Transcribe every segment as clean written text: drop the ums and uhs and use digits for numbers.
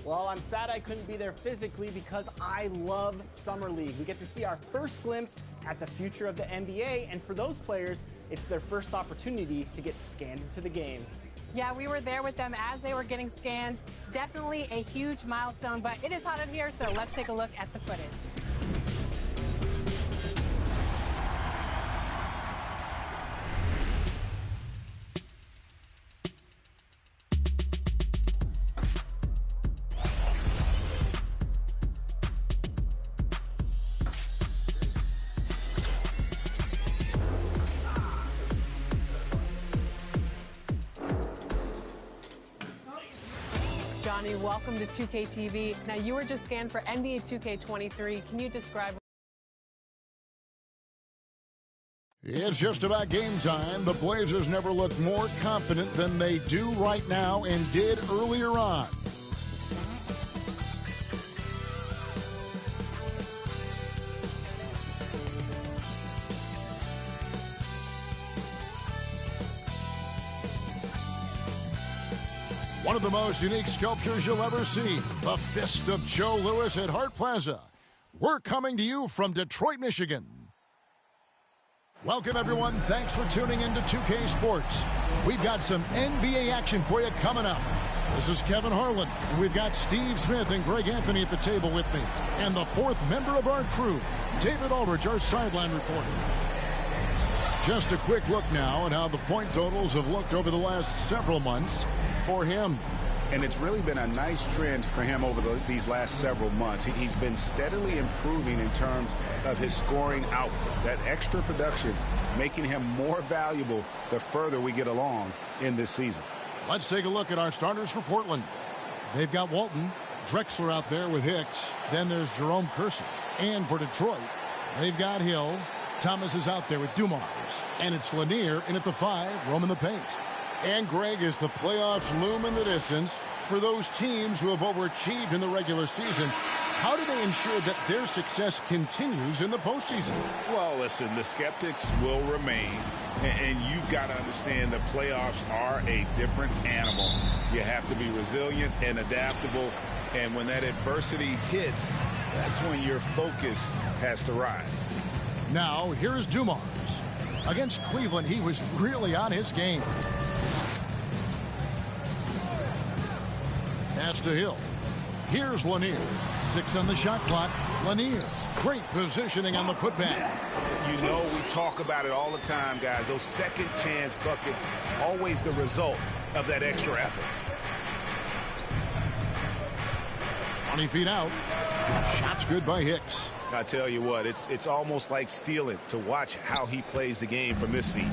Well, I'm sad I couldn't be there physically because I love Summer League. We get to see our first glimpse at the future of the NBA, and for those players, it's their first opportunity to get scanned into the game. Yeah, we were there with them as they were getting scanned. Definitely a huge milestone, but it is hot in here, so let's take a look at the footage. Johnny, welcome to 2K TV. Now, you were just scanned for NBA 2K23. Can you describe? It's just about game time. The Blazers never looked more confident than they do right now and did earlier on. One of the most unique sculptures you'll ever see, the Fist of Joe Louis at Hart Plaza. We're coming to you from Detroit, Michigan. Welcome, everyone. Thanks for tuning in to 2K Sports. We've got some NBA action for you coming up. This is Kevin Harlan. We've got Steve Smith and Greg Anthony at the table with me. And the fourth member of our crew, David Aldridge, our sideline reporter. Just a quick look now at how the point totals have looked over the last several months for him. And it's really been a nice trend for him over these last several months. He's been steadily improving in terms of his scoring output. That extra production making him more valuable the further we get along in this season. Let's take a look at our starters for Portland. They've got Walton, Drexler out there with Hicks. Then there's Jerome Kersey. And for Detroit, they've got Hill. Thomas is out there with Dumars. And it's Lanier in at the 5, roaming the paint. And Greg, is the playoffs loom in the distance for those teams who have overachieved in the regular season, how do they ensure that their success continues in the postseason? Well, listen, the skeptics will remain, and you've got to understand the playoffs are a different animal. You have to be resilient and adaptable, and when that adversity hits, that's when your focus has to rise. Now, here's Dumars. Against Cleveland, he was really on his game. Pass to Hill. Here's Lanier. 6 on the shot clock. Lanier. Great positioning on the putback. You know, we talk about it all the time, guys. Those second chance buckets, always the result of that extra effort. 20 feet out. Shot's good by Hicks. I tell you what, it's almost like stealing to watch how he plays the game from this seat.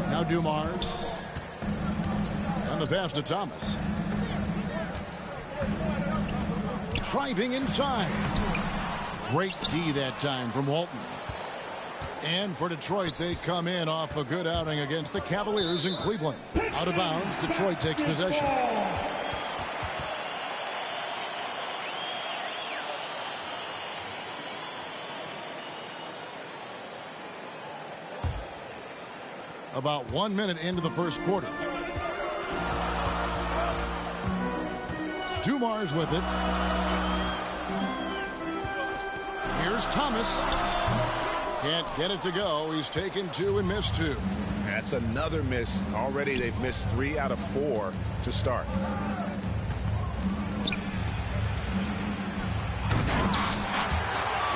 Now Dumars. And the pass to Thomas. Driving inside. Great D that time from Walton. And for Detroit, they come in off a good outing against the Cavaliers in Cleveland. Out of bounds, Detroit takes possession. About 1 minute into the first quarter. Dumars with it. Here's Thomas. Can't get it to go. He's taken 2 and missed 2. That's another miss. Already they've missed 3 out of 4 to start.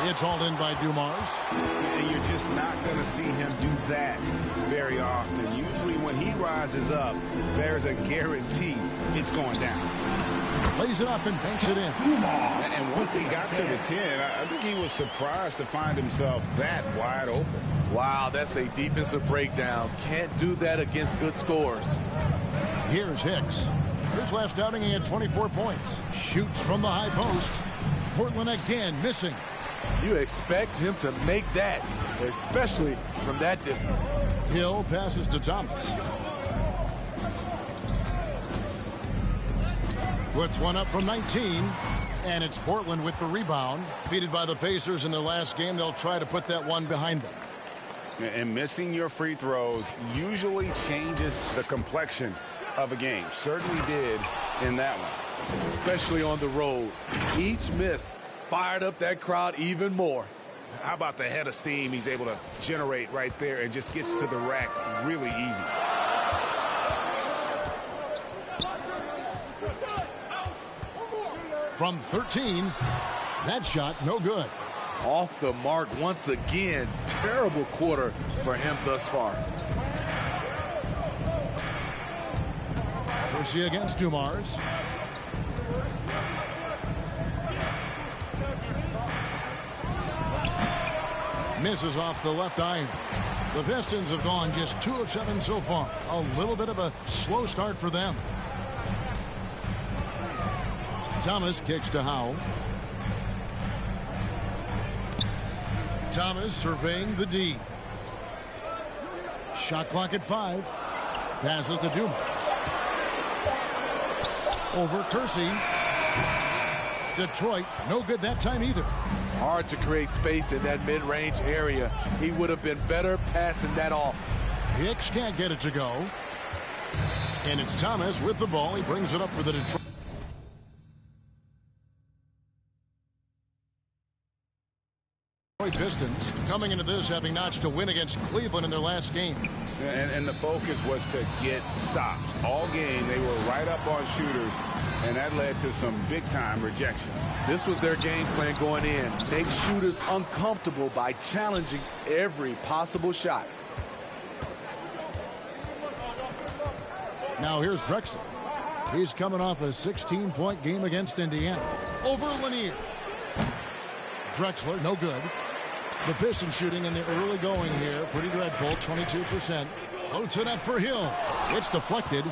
It's hauled in by Dumars. And you're just not going to see him do that very often. Usually when he rises up, there's a guarantee it's going down. Lays it up and banks it in. And once he got to the 10, I think he was surprised to find himself that wide open. Wow, that's a defensive breakdown. Can't do that against good scores. Here's Hicks. His last outing, he had 24 points. Shoots from the high post. Portland again missing. You expect him to make that, especially from that distance. Hill passes to Thomas. Puts one up from 19. And it's Portland with the rebound. Defeated by the Pacers in their last game, they'll try to put that one behind them. And missing your free throws usually changes the complexion of a game. Certainly did in that one. Especially on the road. Each miss fired up that crowd even more. How about the head of steam he's able to generate right there and just gets to the rack really easy. From 13, that shot no good. Off the mark once again. Terrible quarter for him thus far. Kersey against Dumars. Misses off the left iron. The Pistons have gone just 2 of 7 so far. A little bit of a slow start for them. Thomas kicks to Howell. Thomas surveying the D. Shot clock at 5. Passes to Dumars. Over Kersey. Detroit, no good that time either. Hard to create space in that mid-range area. He would have been better passing that off. Hicks can't get it to go. And it's Thomas with the ball. He brings it up for the Detroit Pistons, coming into this having notched a win against Cleveland in their last game. And the focus was to get stops. All game, they were right up on shooters, and that led to some big-time rejections. This was their game plan going in. Make shooters uncomfortable by challenging every possible shot. Now here's Drexler. He's coming off a 16-point game against Indiana. Over Lanier. Drexler, no good. The Pistons shooting in the early going here. Pretty dreadful, 22%. Floats it up for Hill. It's deflected.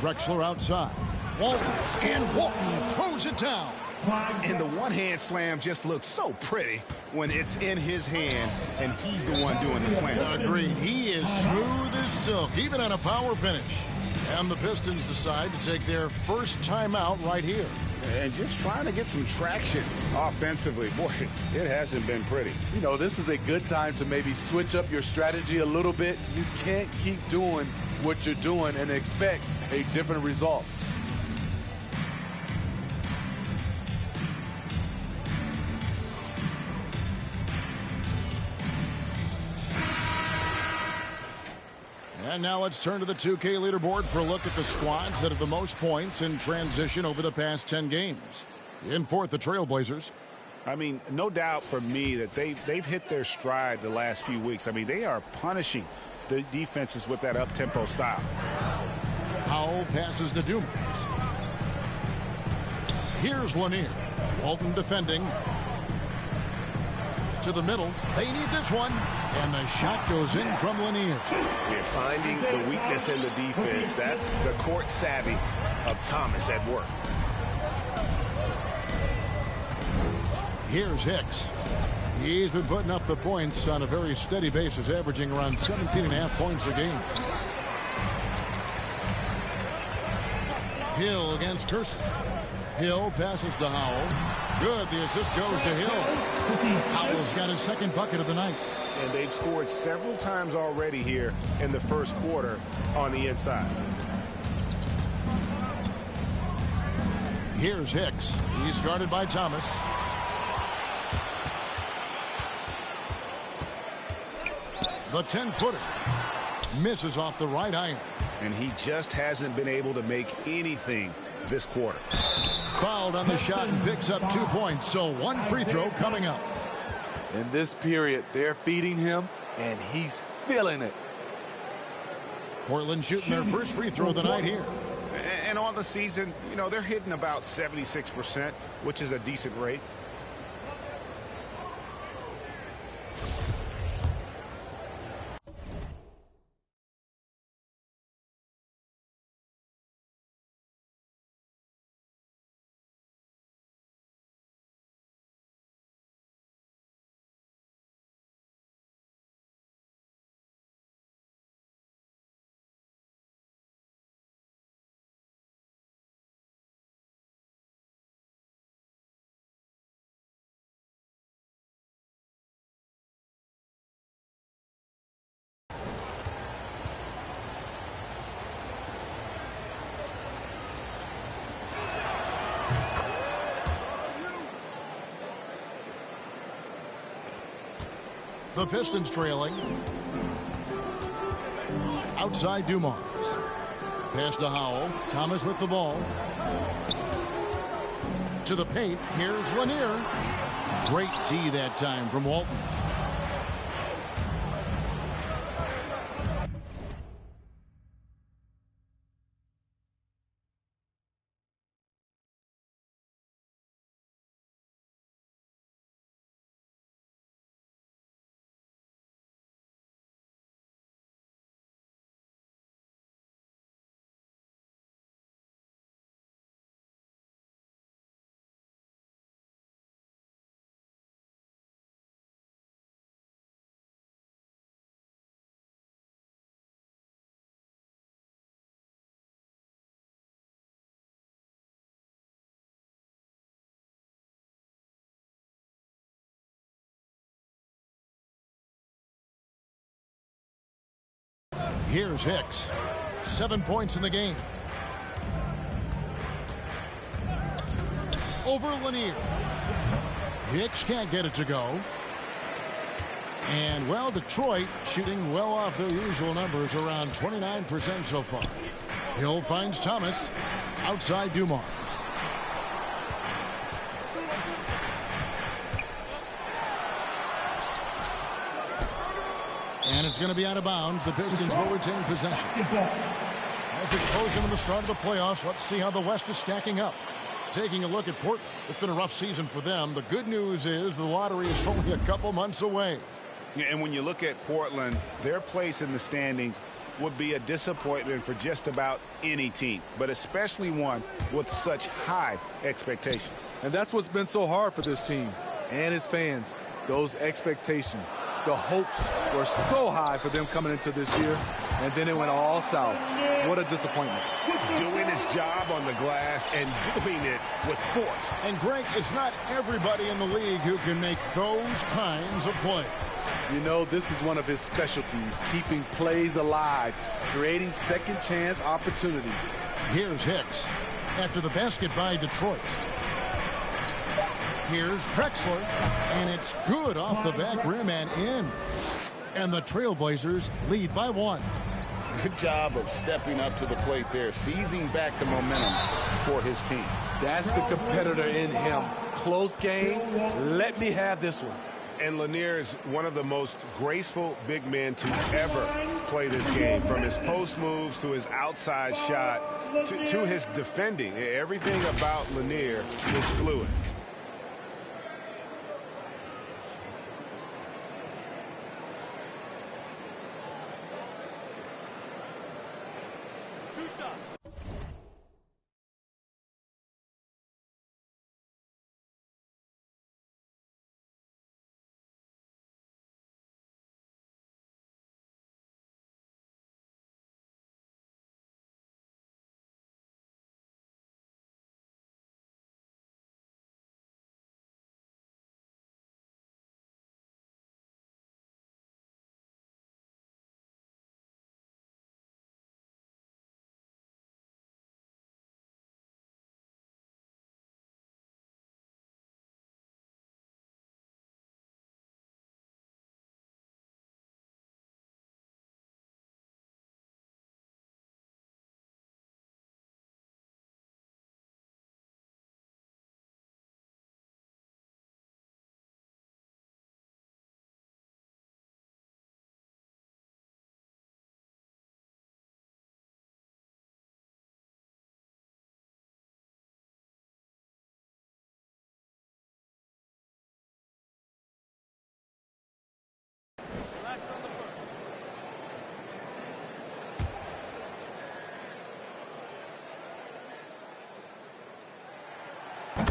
Drexler outside. Walton, and Walton throws it down. And the one-hand slam just looks so pretty when it's in his hand and he's the one doing the slam. Agreed. He is smooth as silk, even on a power finish. And the Pistons decide to take their first timeout right here. And just trying to get some traction offensively. Boy, it hasn't been pretty. You know, this is a good time to maybe switch up your strategy a little bit. You can't keep doing what you're doing and expect a different result. And now let's turn to the 2K leaderboard for a look at the squads that have the most points in transition over the past 10 games. In fourth, the Trailblazers. I mean, no doubt for me that they've hit their stride the last few weeks. I mean, they are punishing the defenses with that up-tempo style. Howell passes to Dumars. Here's Lanier. Walton defending. To the middle. They need this one. And the shot goes in from Lanier. You're finding the weakness in the defense. That's the court savvy of Thomas at work. Here's Hicks. He's been putting up the points on a very steady basis, averaging around 17.5 points a game. Hill against Kersey. Hill passes to Howell. Good. The assist goes to Hill. Howell's got his second bucket of the night. And they've scored several times already here in the first quarter on the inside. Here's Hicks. He's guarded by Thomas. The 10-footer misses off the right iron. And he just hasn't been able to make anything this quarter. Fouled on the shot and picks up 2 points. So one free throw coming up. In this period, they're feeding him, and he's feeling it. Portland shooting their first free throw of the night here. And on the season, you know, they're hitting about 76%, which is a decent rate. The Pistons trailing. Outside Dumars. Pass to Howell. Thomas with the ball. To the paint. Here's Lanier. Great D that time from Walton. Here's Hicks. 7 points in the game. Over Lanier. Hicks can't get it to go. And, well, Detroit shooting well off their usual numbers, around 29% so far. Hill finds Thomas. Outside Dumars. And it's going to be out of bounds. The Pistons will retain possession. As we close in on the start of the playoffs, let's see how the West is stacking up. Taking a look at Portland, it's been a rough season for them. The good news is the lottery is only a couple months away. Yeah, and when you look at Portland, their place in the standings would be a disappointment for just about any team, but especially one with such high expectation. And that's what's been so hard for this team and its fans, those expectations. The hopes were so high for them coming into this year, and then it went all south. What a disappointment. Doing his job on the glass and doing it with force. And, Greg, it's not everybody in the league who can make those kinds of plays. You know, this is one of his specialties, keeping plays alive, creating second-chance opportunities. Here's Hicks after the basket by Detroit. Here's Drexler, and it's good off the back rim and in. And the Trailblazers lead by 1. Good job of stepping up to the plate there, seizing back the momentum for his team. That's the competitor in him. Close game. Let me have this one. And Lanier is one of the most graceful big men to ever play this game. From his post moves to his outside shot to his defending. Everything about Lanier is fluid.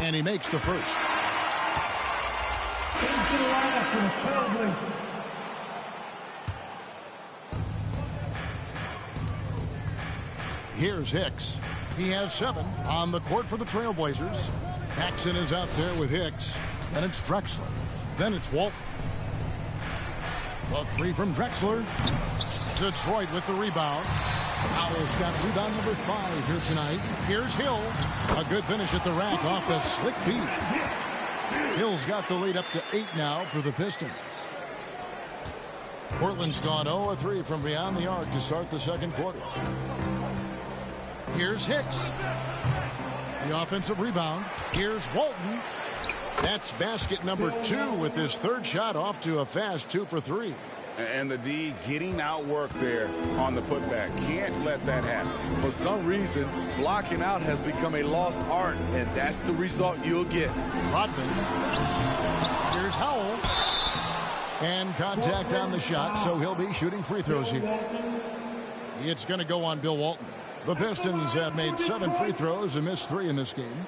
And he makes the first. Here's Hicks. He has 7 on the court for the Trailblazers. Paxson is out there with Hicks. Then it's Drexler. Then it's Walton. A 3 from Drexler. Detroit with the rebound. Howell's got rebound number 5 here tonight. Here's Hill. A good finish at the rack off the slick feed. Hill's got the lead up to 8 now for the Pistons. Portland's gone 0-3 from beyond the arc to start the second quarter. Here's Hicks. The offensive rebound. Here's Walton. That's basket number 2 with his third shot off to a fast 2 for 3. And the D getting outworked there on the putback. Can't let that happen. For some reason, blocking out has become a lost art, and that's the result you'll get. Rodman. Here's Howell. And contact on the shot, so he'll be shooting free throws here. It's going to go on Bill Walton. The Pistons have made 7 free throws and missed 3 in this game.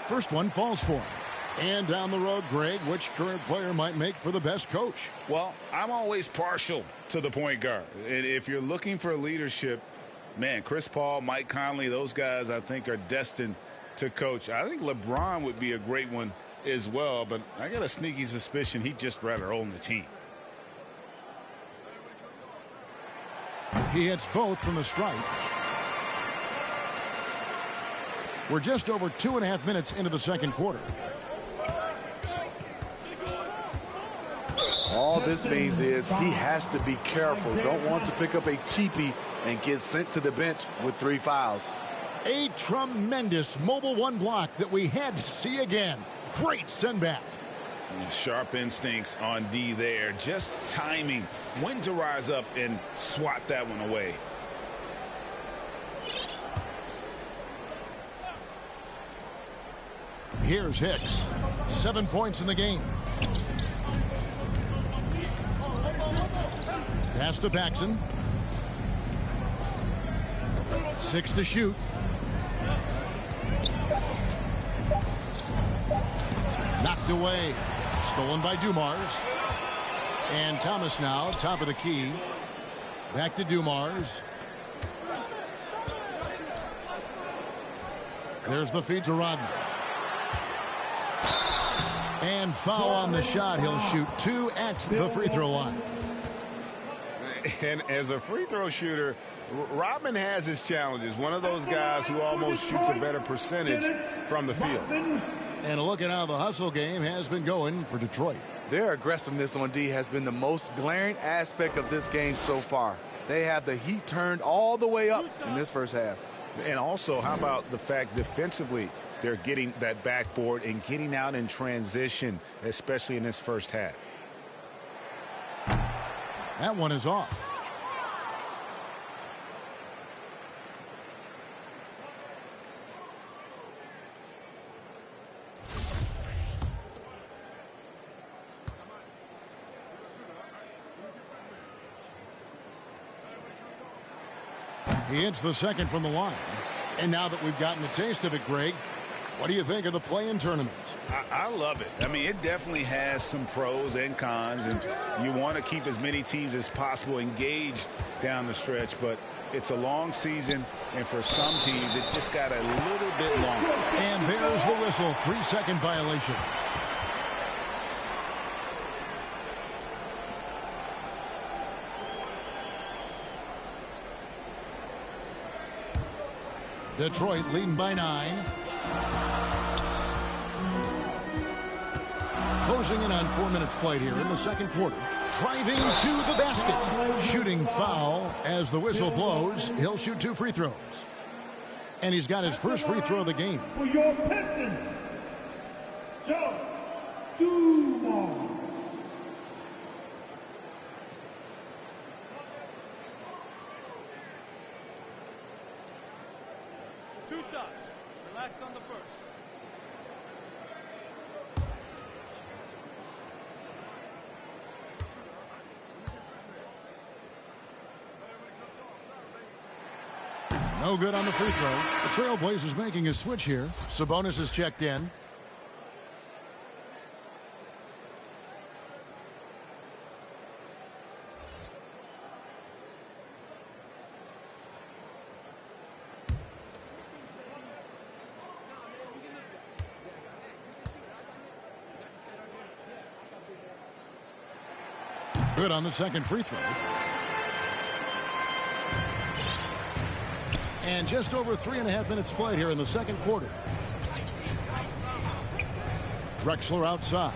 First one falls for him. And down the road, Greg, which current player might make for the best coach? Well, I'm always partial to the point guard. And if you're looking for leadership, man, Chris Paul, Mike Conley, those guys I think are destined to coach. I think LeBron would be a great one as well, but I got a sneaky suspicion he'd just rather own the team. He hits both from the stripe. We're just over 2.5 minutes into the second quarter. All this means is he has to be careful. Don't want to pick up a cheapie and get sent to the bench with 3 fouls. A tremendous mobile 1 block that we had to see again. Great send back. Sharp instincts on D there. Just timing when to rise up and swat that one away. Here's Hicks. 7 points in the game. Pass to Paxson. 6 to shoot. Knocked away. Stolen by Dumars. And Thomas now, top of the key. Back to Dumars. There's the feed to Rodman. And foul on the shot. He'll shoot 2 at the free throw line. And as a free throw shooter, Rodman has his challenges. One of those guys who almost shoots a better percentage from the field. And a look at how the hustle game has been going for Detroit. Their aggressiveness on D has been the most glaring aspect of this game so far. They have the heat turned all the way up in this first half. And also, how about the fact defensively they're getting that backboard and getting out in transition, especially in this first half. That one is off. He hits the second from the line. And now that we've gotten a taste of it, Greg, what do you think of the play-in tournament? I love it. I mean, it definitely has some pros and cons, and you want to keep as many teams as possible engaged down the stretch, but it's a long season, and for some teams, it just got a little bit longer. And there's the whistle, 3-second violation. Detroit leading by 9. Closing in on 4 minutes played here in the second quarter. Driving to the basket. Shooting foul as the whistle blows. He'll shoot 2 free throws. And he's got his first free throw of the game. For your Pistons, Joe Dumars. Two shots. Relax on the first. No good on the free throw. The Trailblazers making a switch here. Sabonis is checked in. Good on the second free throw. And just over 3.5 minutes played here in the second quarter. Drexler outside.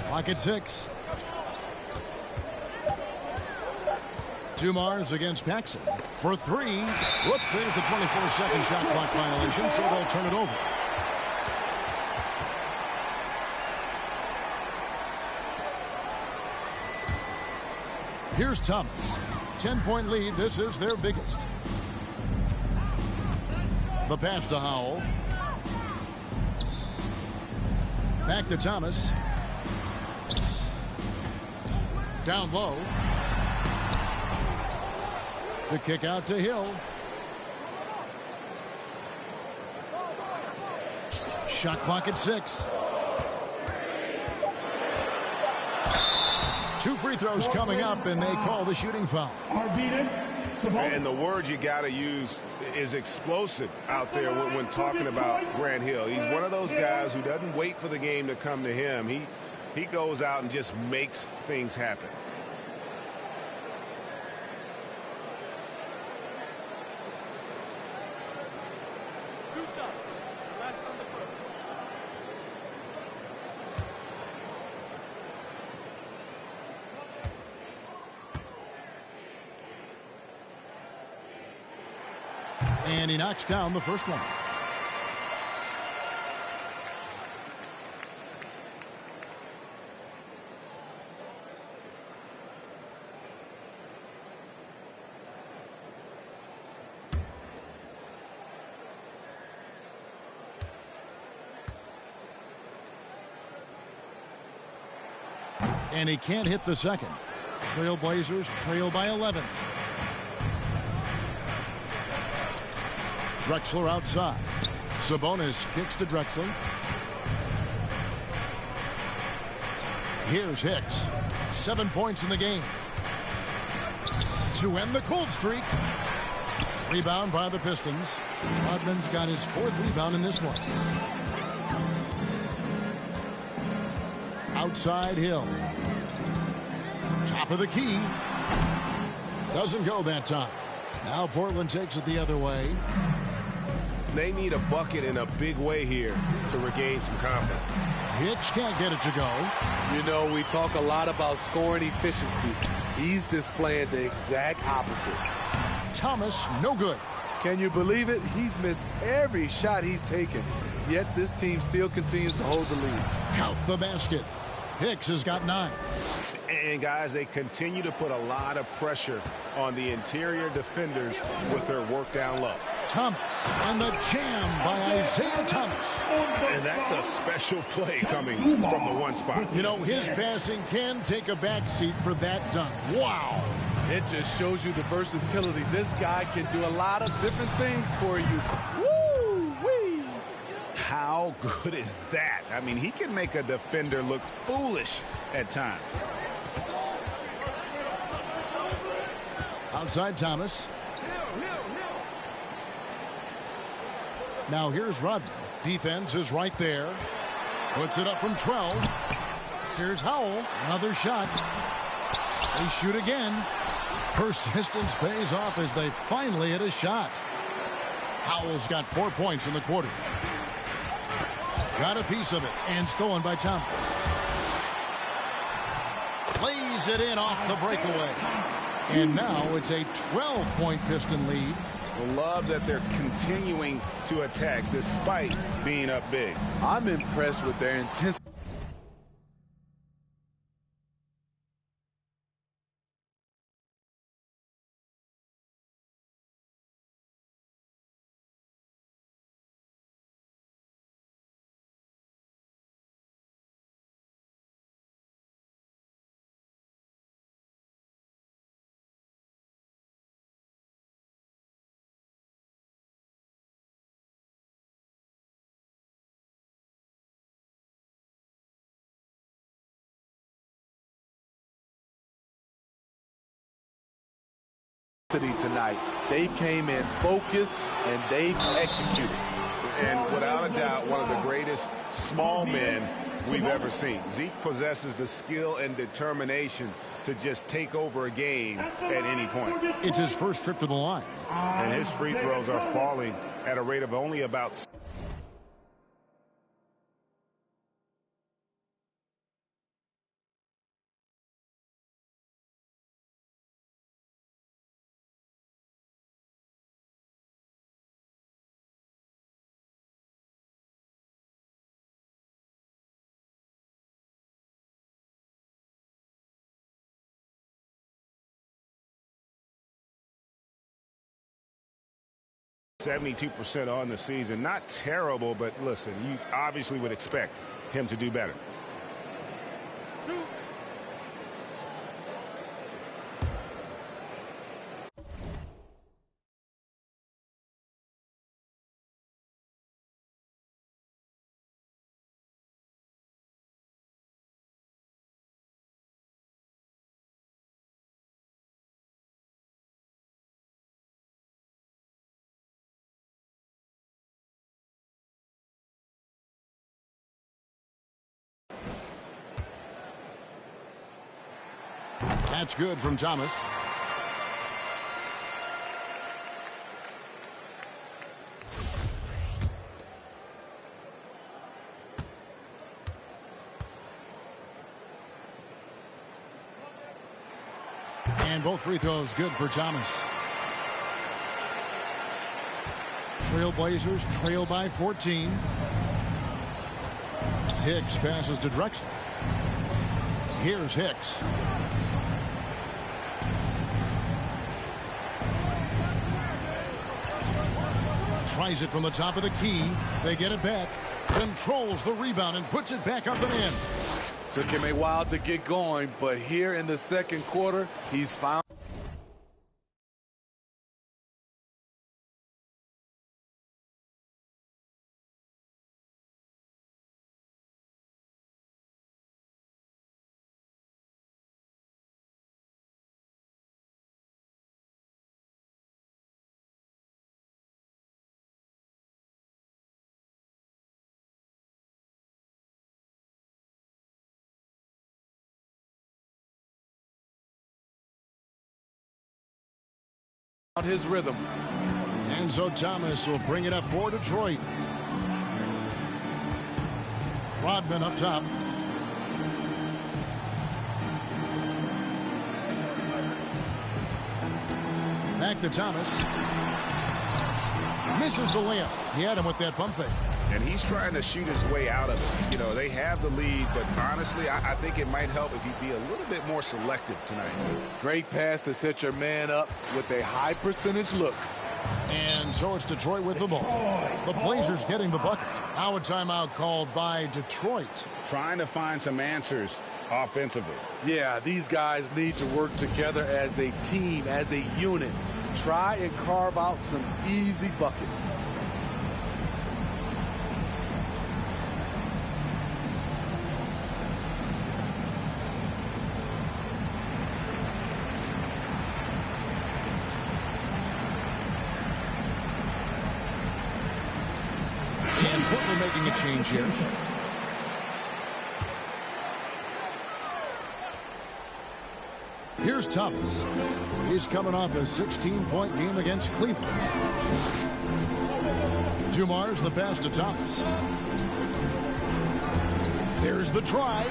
Clock at 6. Dumars against Paxson for 3. Whoops, there's the 24-second shot clock violation, so they'll turn it over. Here's Thomas. 10-point lead. This is their biggest. The pass to Howell. Back to Thomas. Down low. The kick out to Hill. Shot clock at 6. 2 free throws coming up, and they call the shooting foul. And the word you got to use is explosive out there when talking about Grant Hill. He's one of those guys who doesn't wait for the game to come to him. He goes out and just makes things happen. And he knocks down the first one. And he can't hit the second. Trailblazers trail by 11. Drexler outside. Sabonis kicks to Drexler. Here's Hicks. 7 points in the game. To end the cold streak. Rebound by the Pistons. Rodman's got his 4th rebound in this one. Outside Hill. Top of the key. Doesn't go that time. Now Portland takes it the other way. They need a bucket in a big way here to regain some confidence. Hitch can't get it to go. You know, we talk a lot about scoring efficiency. He's displaying the exact opposite. Thomas, no good. Can you believe it? He's missed every shot he's taken. Yet this team still continues to hold the lead. Count the basket. Hicks has got 9. And, guys, they continue to put a lot of pressure on the interior defenders with their work down low. Thomas and the jam by Isaiah Thomas. And that's a special play coming from the one spot. You know, his passing can take a backseat for that dunk. Wow. It just shows you the versatility. This guy can do a lot of different things for you. Woo-wee! How good is that? I mean, he can make a defender look foolish at times. Outside Thomas. Now here's Rodman. Defense is right there. Puts it up from 12. Here's Howell. Another shot. They shoot again. Persistence pays off as they finally hit a shot. Howell's got 4 points in the quarter. Got a piece of it and stolen by Thomas. Lays it in off the breakaway. And now it's a 12-point Piston lead. Love that they're continuing to attack despite being up big. I'm impressed with their intensity. Tonight. They've came in focused and they've executed. and without a doubt, one of the greatest small men we've ever seen. Zeke possesses the skill and determination to just take over a game at any point. It's his first trip to the line. And his free throws are falling at a rate of only about... ...72% on the season. Not terrible, but listen, you obviously would expect him to do better. That's good from Thomas. And both free throws good for Thomas. Trailblazers trail by 14. Hicks passes to Drexler. Here's Hicks. Tries it from the top of the key. They get it back. Controls the rebound and puts it back up and in. Took him a while to get going, but here in the second quarter, he's found. His rhythm. And so Thomas will bring it up for Detroit. Rodman up top. Back to Thomas. Misses the layup. He had him with that pump fake. And he's trying to shoot his way out of it. You know, they have the lead, but honestly, I think it might help if he'd be a little bit more selective tonight. Great pass to set your man up with a high percentage look. And so it's Detroit with the ball. The Blazers getting the bucket. Now a timeout called by Detroit. Trying to find some answers offensively. Yeah, these guys need to work together as a team, as a unit. Try and carve out some easy buckets. And Portland making a change here. Here's Thomas. He's coming off a 16-point game against Cleveland. Dumar's the pass to Thomas. There's the drive.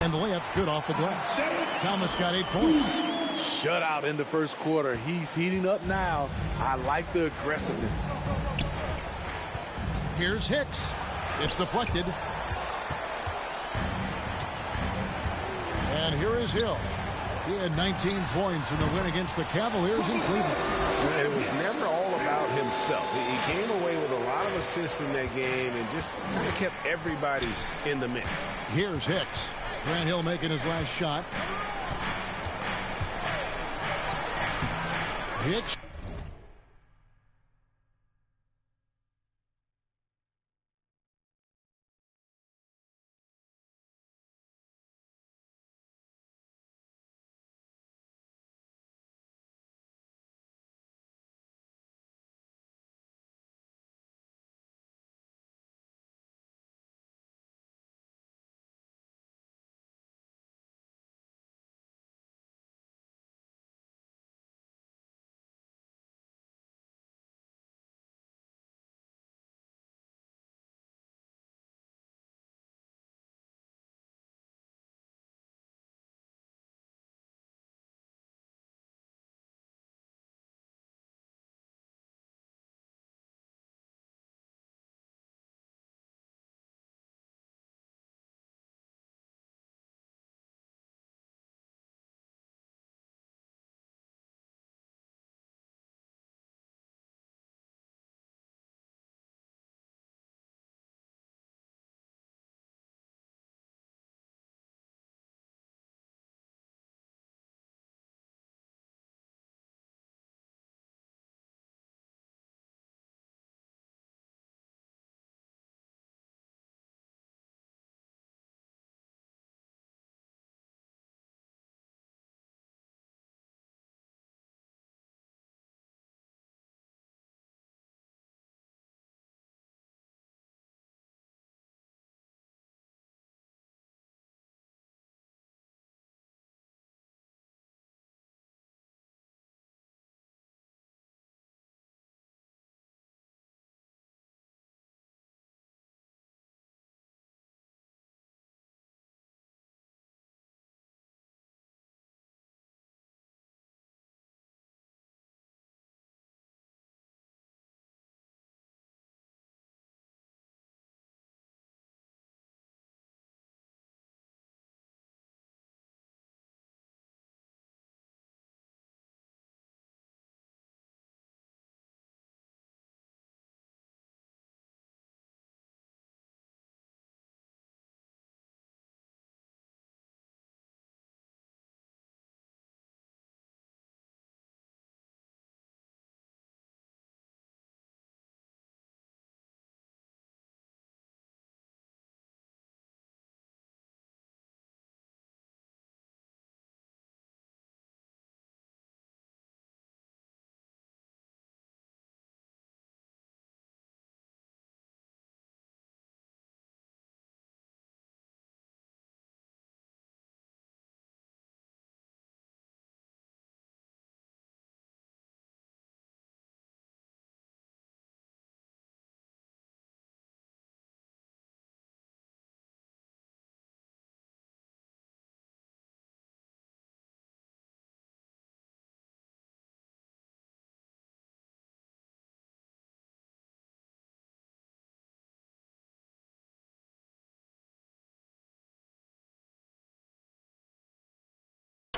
And the layup's good off the glass. Thomas got 8 points. Shutout in the first quarter. He's heating up now. I like the aggressiveness. Here's Hicks. It's deflected. And here is Hill. He had 19 points in the win against the Cavaliers in Cleveland. It was never all about himself. He came away with a lot of assists in that game and just kind of kept everybody in the mix. Here's Hicks. Grant Hill making his last shot. Hicks.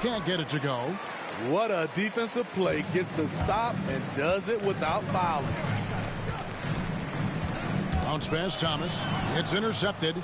Can't get it to go. What a defensive play. Gets the stop and does it without fouling. Bounce pass, Thomas. It's intercepted.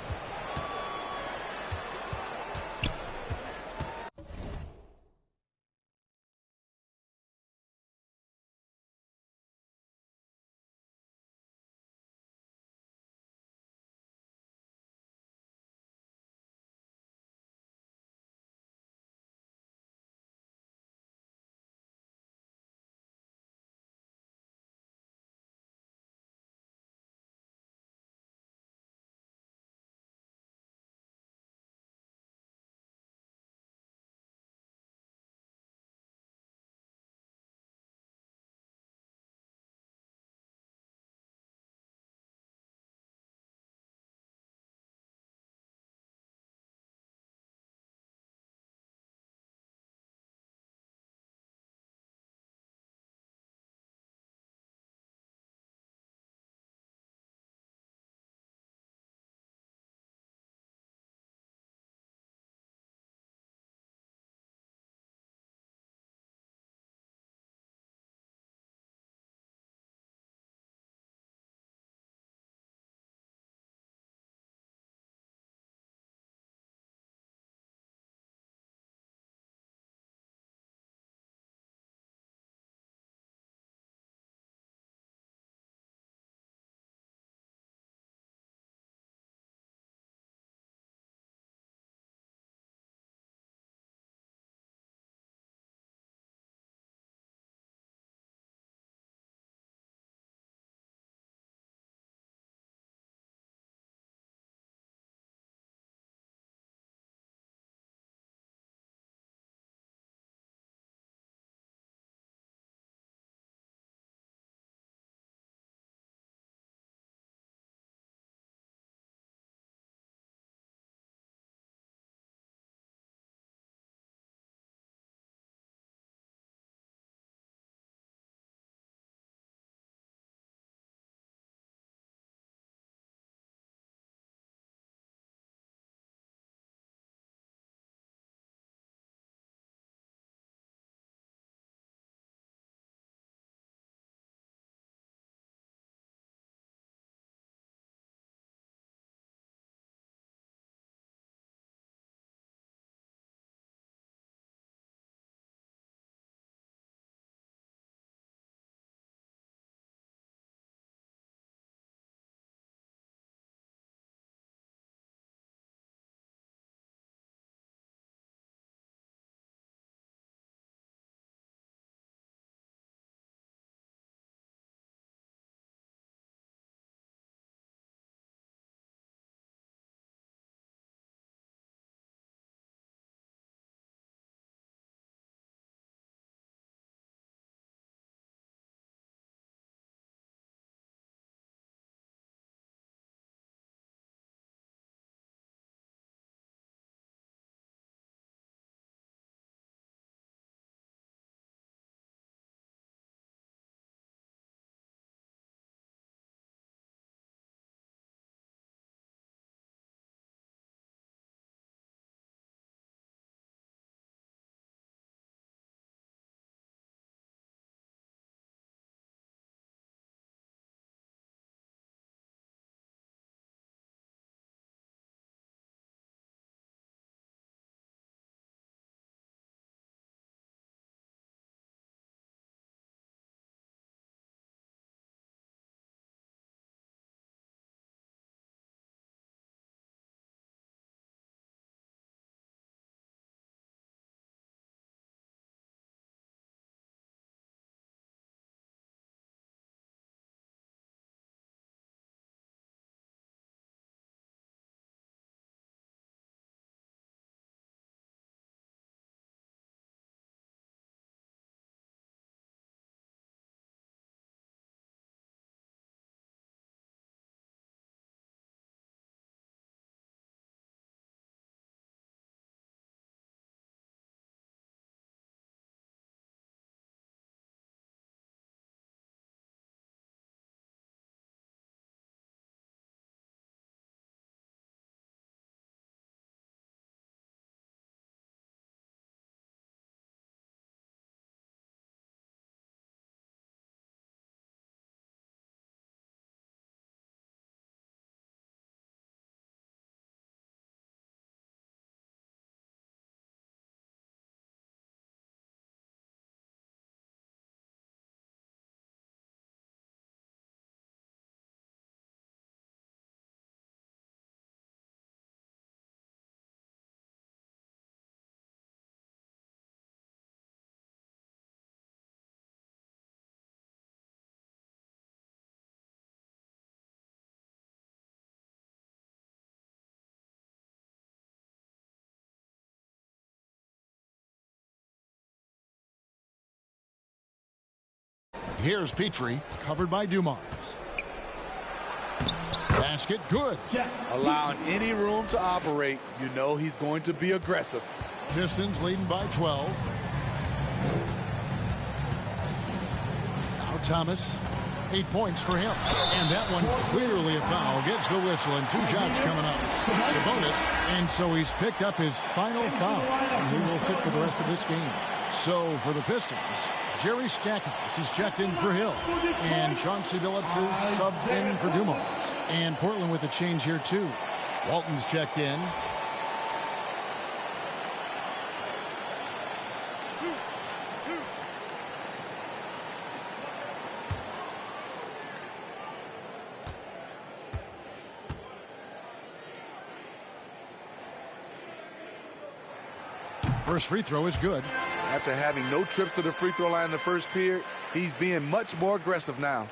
Here's Petrie, covered by Dumars. Basket good. Allowing any room to operate, you know he's going to be aggressive. Pistons leading by 12. Now Thomas, 8 points for him. And that one clearly a foul. Gets the whistle and 2 shots coming up. Sabonis, and so he's picked up his final foul. And he will sit for the rest of this game. So for the Pistons, Jerry Stackhouse is checked in for Hill. And Chauncey Billups is subbed in for Dumars. And Portland with a change here too. Walton's checked in. First free throw is good. After having no trips to the free throw line in the first period, he's being much more aggressive now.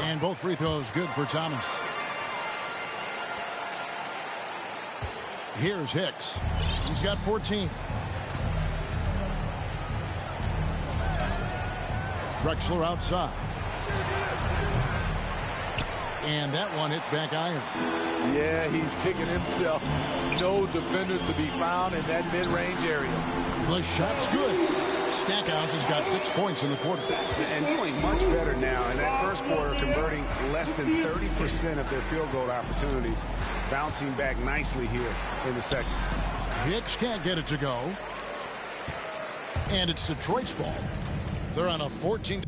And both free throws good for Thomas. Here's Hicks. He's got 14. Drexler outside. And that one hits back iron. Yeah, he's kicking himself. No defenders to be found in that mid-range area. The shot's good. Stackhouse has got 6 points in the quarter. And doing much better now in that first quarter, converting less than 30% of their field goal opportunities, bouncing back nicely here in the second. Hicks can't get it to go. And it's Detroit's ball. They're on a 14.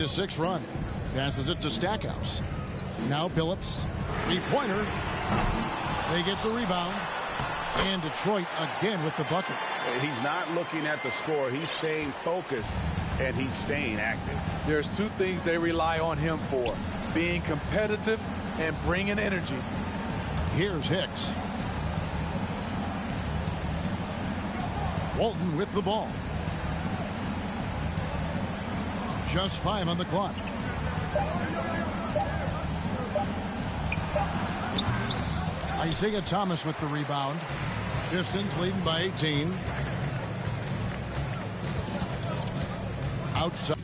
A 6 run. Passes it to Stackhouse. Now Billups. 3-pointer. They get the rebound. And Detroit again with the bucket. He's not looking at the score. He's staying focused, and he's staying active. There's 2 things they rely on him for: being competitive and bringing energy. Here's Hicks. Walton with the ball. Just 5 on the clock. Isaiah Thomas with the rebound. Pistons leading by 18. Outside.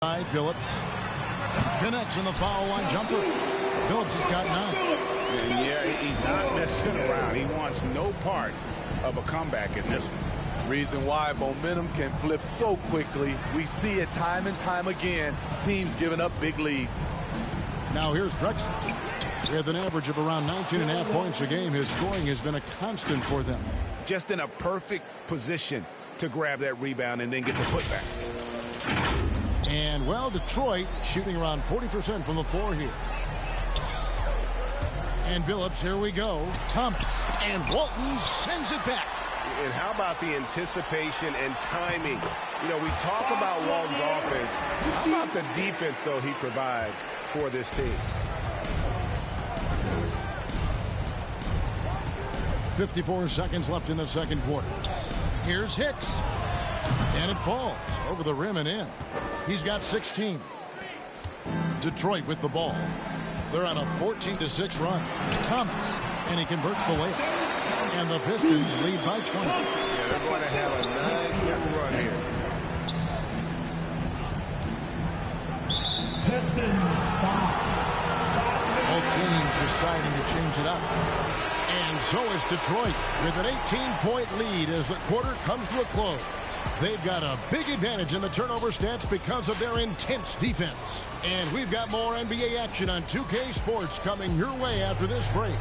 Phillips connects in the foul line jumper. Phillips has got 9. And yeah, he's not messing around. He wants no part of a comeback in this one. Reason why momentum can flip so quickly. We see it time and time again. Teams giving up big leads. Now here's Drexler. With an average of around 19.5 points a game, his scoring has been a constant for them. Just in a perfect position to grab that rebound and then get the putback. And, well, Detroit shooting around 40% from the floor here. And Billups, here we go. Thomas. And Walton sends it back. And how about the anticipation and timing? You know, we talk about Walton's offense. How about the defense, though, he provides for this team? 54 seconds left in the second quarter. Here's Hicks. And it falls over the rim and in. He's got 16. Detroit with the ball. They're on a 14-6 run. Thomas. And he converts the layup. And the Pistons lead by 20. Yeah, they're going to have a nice little run here. Both teams deciding to change it up. And so is Detroit with an 18-point lead as the quarter comes to a close. They've got a big advantage in the turnover stats because of their intense defense. And we've got more NBA action on 2K Sports coming your way after this break.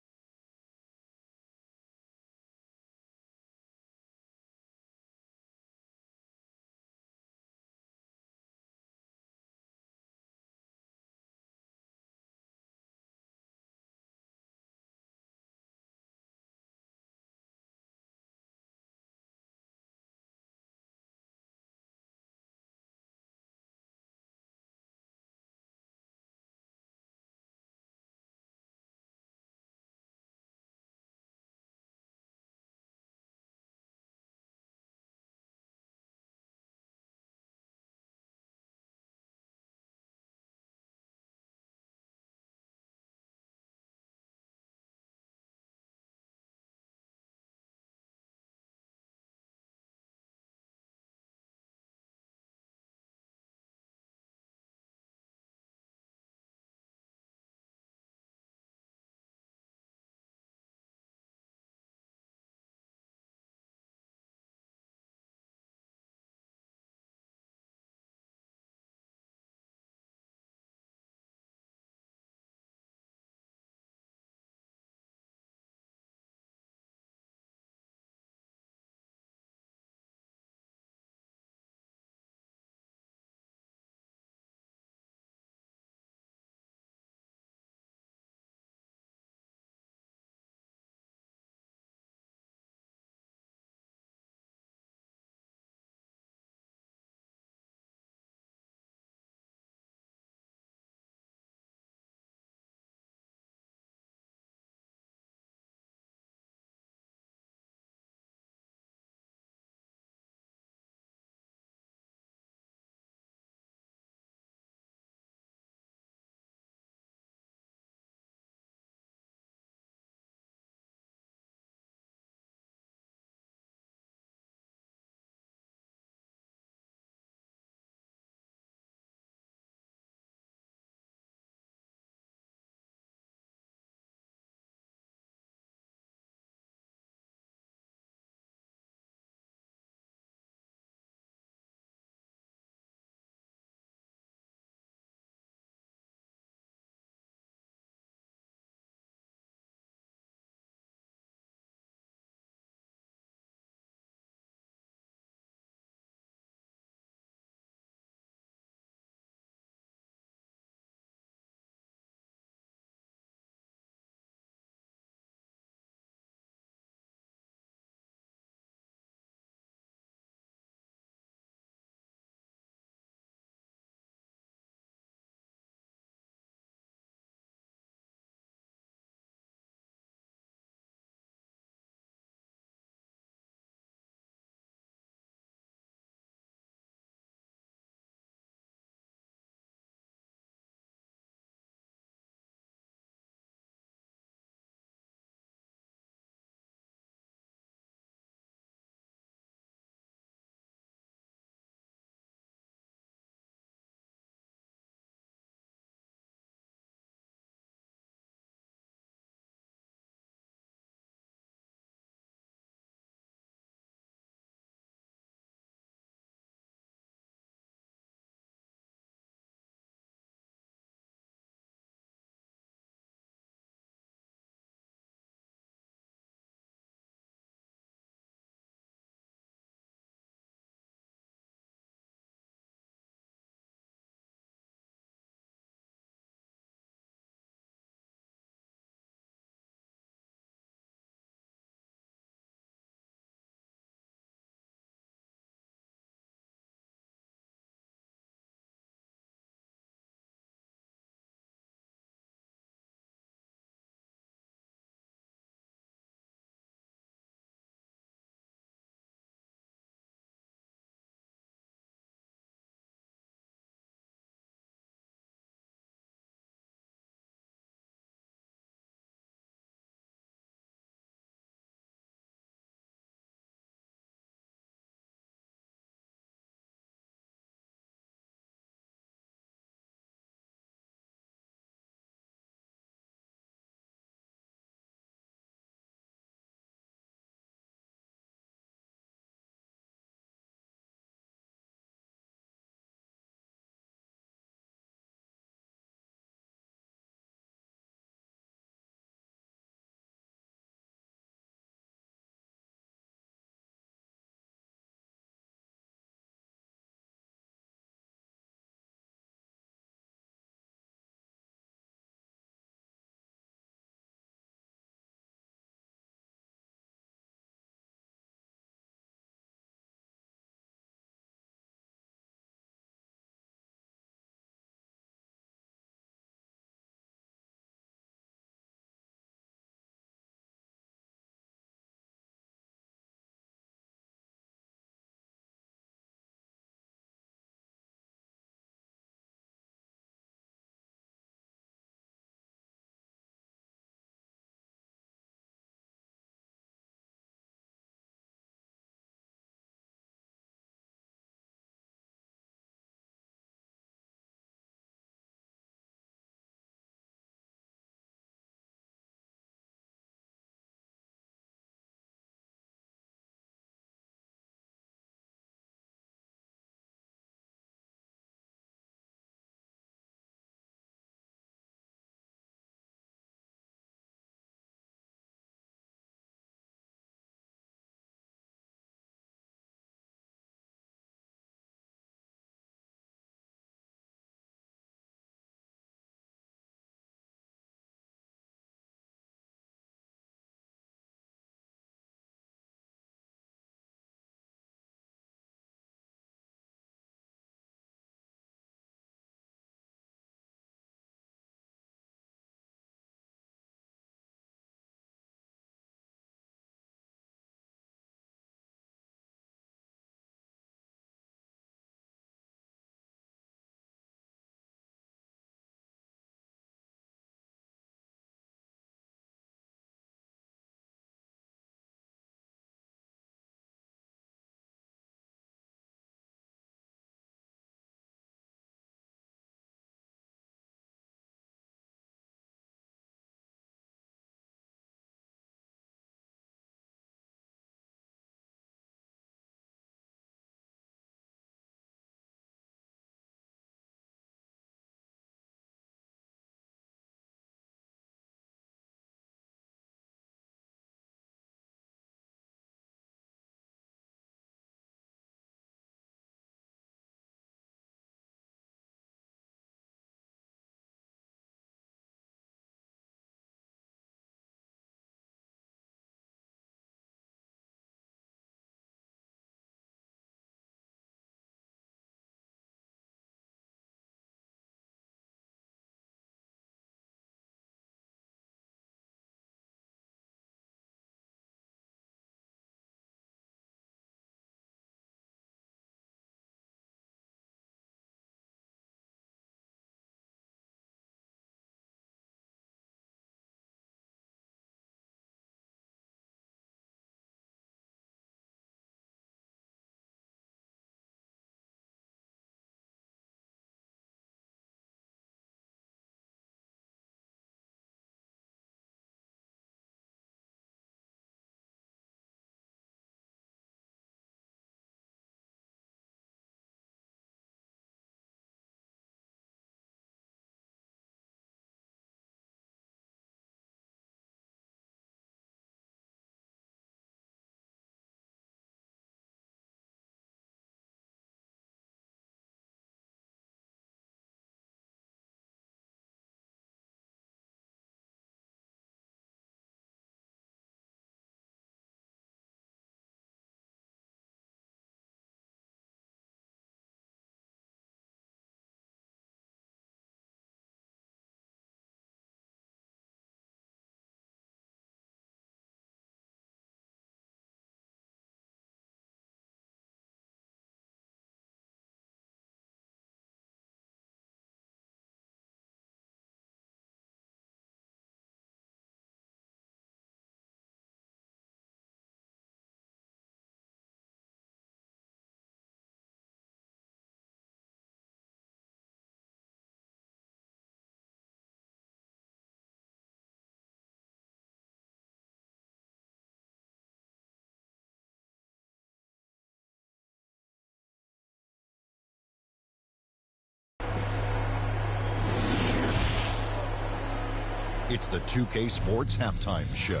It's the 2K Sports Halftime Show.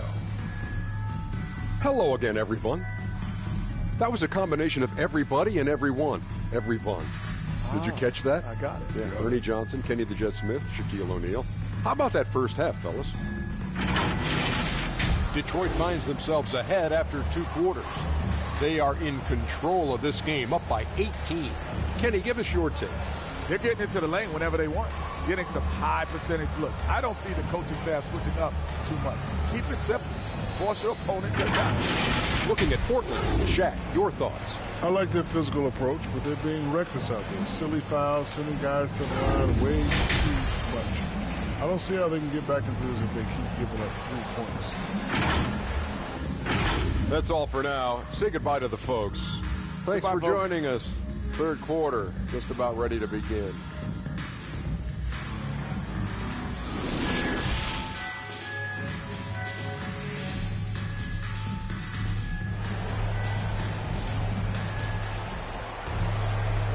Hello again, everyone. That was a combination of everybody and everyone. Everyone. Did you catch that? I got it. Yeah, Ernie Johnson, Kenny the Jet Smith, Shaquille O'Neal. How about that first half, fellas? Detroit finds themselves ahead after 2 quarters. They are in control of this game, up by 18. Kenny, give us your take. They're getting into the lane whenever they want, getting some high percentage looks. I don't see the coaching staff switching up too much. Keep it simple. Force your opponent to die. Looking at Portland, Shaq, your thoughts? I like their physical approach, but they're being reckless out there. Silly fouls, sending guys to the line way too much. I don't see how they can get back into this if they keep giving up 3 points. That's all for now. Say goodbye to the folks. Thanks for joining us. 3rd quarter, just about ready to begin.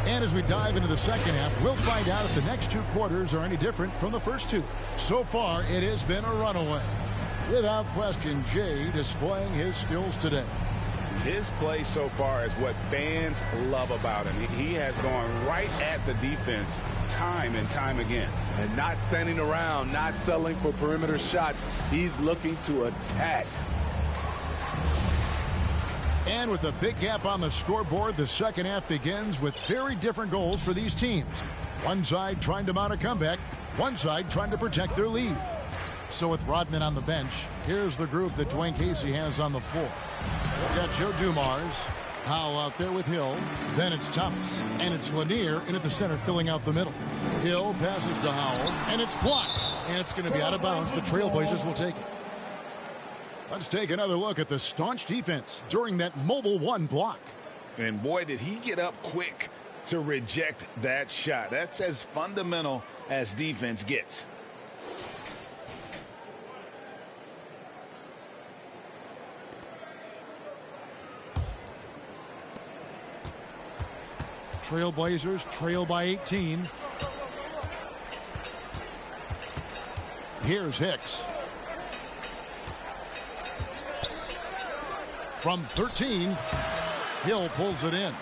And as we dive into the second half, we'll find out if the next 2 quarters are any different from the first 2. So far, it has been a runaway. Without question, Jay displaying his skills today. His play so far is what fans love about him. He has gone right at the defense time and time again. And not standing around, not settling for perimeter shots. He's looking to attack. And with a big gap on the scoreboard, the second half begins with very different goals for these teams. One side trying to mount a comeback, one side trying to protect their lead. So with Rodman on the bench, here's the group that Dwayne Casey has on the floor. We've got Joe Dumars, Howell out there with Hill. Then it's Thomas, and it's Lanier in at the center filling out the middle. Hill passes to Howell, and it's blocked. And it's going to be out of bounds. The Trailblazers will take it. Let's take another look at the staunch defense during that mobile 1 block. And boy, did he get up quick to reject that shot. That's as fundamental as defense gets. Trailblazers trail by 18. Here's Hicks. From 13, Hill pulls it in.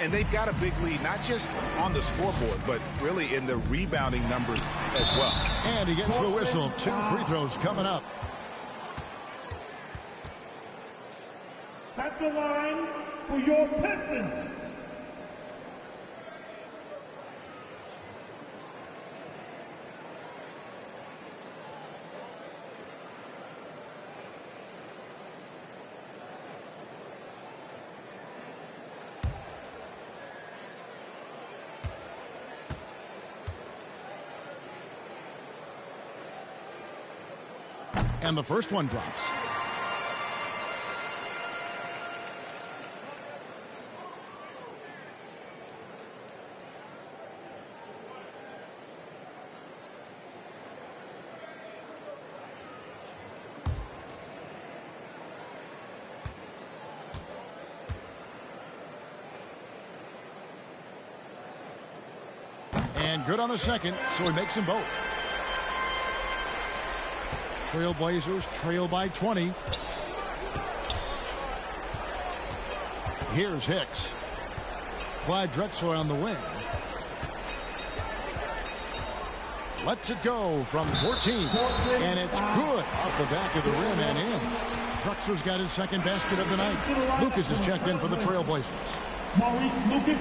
And they've got a big lead, not just on the scoreboard, but really in the rebounding numbers as well. And he gets the whistle. 2 free throws coming up. At the line for your Pistons. And the first one drops. And good on the second, so he makes them both. Trailblazers trail by 20. Here's Hicks. Clyde Drexler on the wing. Lets it go from 14. And it's good off the back of the rim and in. Drexler's got his second basket of the night. Lucas is checked in for the Trailblazers. Maurice Lucas.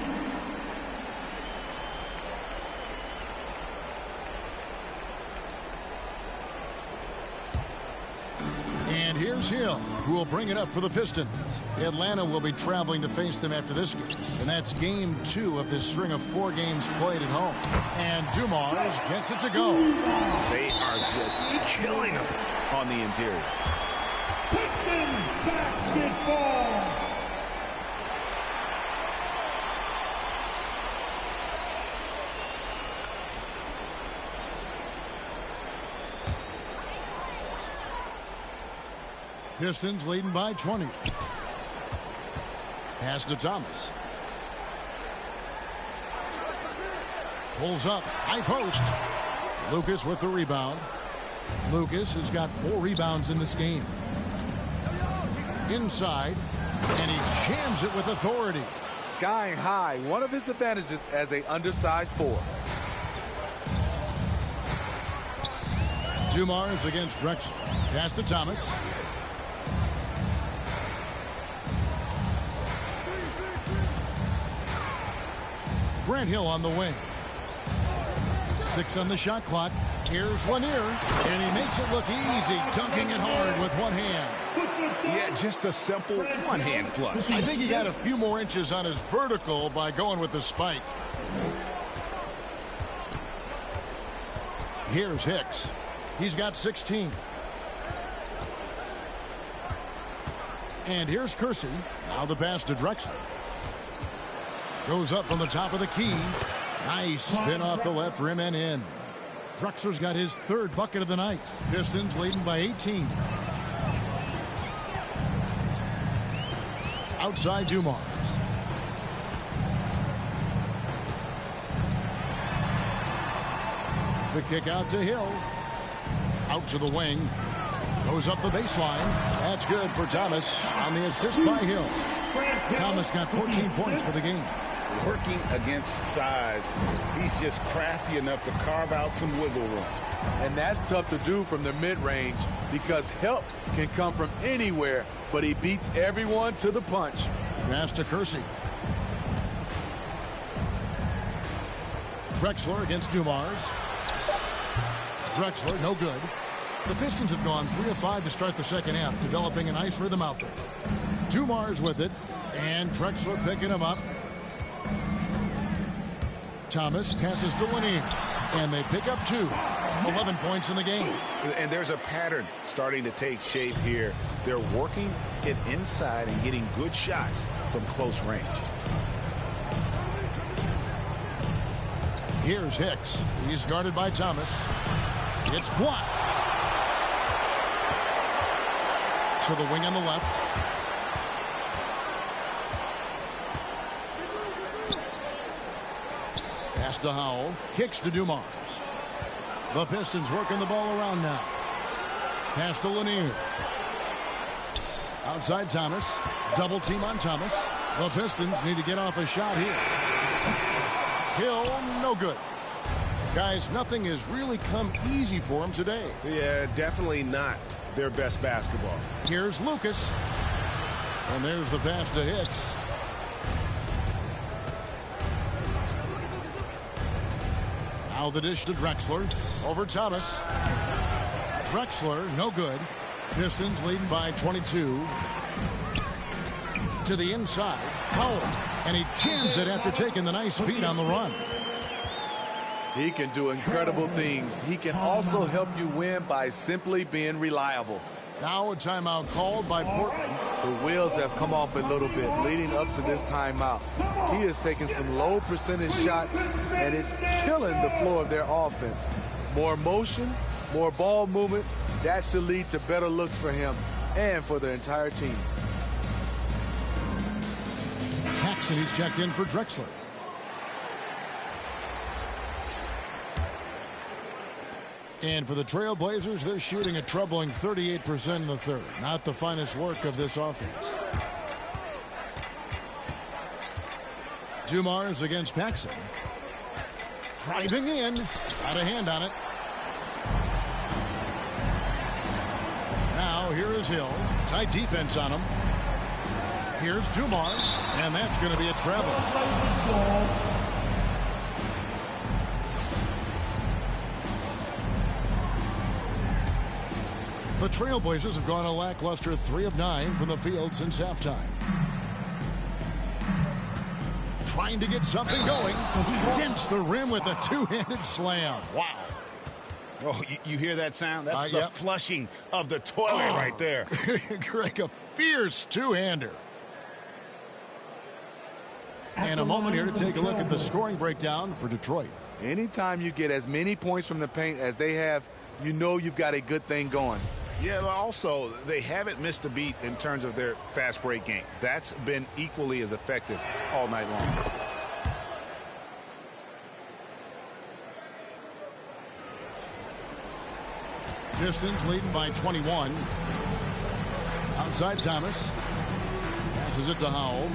And here's Hill, who will bring it up for the Pistons. Atlanta will be traveling to face them after this game. And that's game 2 of this string of 4 games played at home. And Dumars gets it to go. They are just killing them on the interior. Pistons basketball. Pistons leading by 20. Pass to Thomas. Pulls up, high post. Lucas with the rebound. Lucas has got 4 rebounds in this game. Inside, and he jams it with authority. Skying high, one of his advantages as an undersized 4. Dumars against Drexler. Pass to Thomas. Grant Hill on the wing. 6 on the shot clock. Here's Lanier, and he makes it look easy, dunking it hard with one hand. Yeah, just a simple one-hand flush. I think he got a few more inches on his vertical by going with the spike. Here's Hicks. He's got 16. And here's Kersey. Now the pass to Drexler. Goes up from the top of the key. Nice spin off the left rim and in. Drexler's got his 3rd bucket of the night. Pistons leading by 18. Outside Dumars. The kick out to Hill. Out to the wing. Goes up the baseline. That's good for Thomas on the assist by Hill. Thomas got 14 points for the game. Working against size, he's just crafty enough to carve out some wiggle room. And that's tough to do from the mid-range because help can come from anywhere, but he beats everyone to the punch. Pass to Kersey. Drexler against Dumars. Drexler, no good. The Pistons have gone 3 of 5 to start the second half, developing a nice rhythm out there. Dumars with it, and Drexler picking him up. Thomas passes to Lanier, and they pick up 2. 11 points in the game. And there's a pattern starting to take shape here. They're working it inside and getting good shots from close range. Here's Hicks. He's guarded by Thomas. It's blocked. To the wing on the left. Pass to Howell. Kicks to Dumars. The Pistons working the ball around now. Pass to Lanier. Outside Thomas. Double team on Thomas. The Pistons need to get off a shot here. Hill, no good. Guys, nothing has really come easy for him today. Yeah, definitely not their best basketball. Here's Lucas. And there's the pass to Hicks. Now the dish to Drexler. Over Thomas. Drexler, no good. Pistons leading by 22. To the inside. Howell. And he jams it after taking the nice feed on the run. He can do incredible things. He can also help you win by simply being reliable. Now a timeout called by Portland. The wheels have come off a little bit leading up to this timeout. He is taking some low percentage shots, and it's killing the flow of their offense. More motion, more ball movement, that should lead to better looks for him and for the entire team. Paxson, he's checked in for Drexler. And for the Trailblazers, they're shooting a troubling 38% in the third. Not the finest work of this offense. Dumars against Paxson. Driving in. Got a hand on it. Now here is Hill. Tight defense on him. Here's Dumars. And that's going to be a travel. The Trailblazers have gone a lackluster 3 of 9 from the field since halftime. Trying to get something going. He dents the rim with a two-handed slam. Wow. Oh, you hear that sound? That's the flushing of the toilet right there. Greg, a fierce two-hander. And a moment here to take a look at the scoring breakdown for Detroit. Anytime you get as many points from the paint as they have, you know you've got a good thing going. Yeah, but also, they haven't missed a beat in terms of their fast break game. That's been equally as effective all night long. Pistons leading by 21. Outside Thomas. Passes it to Howell.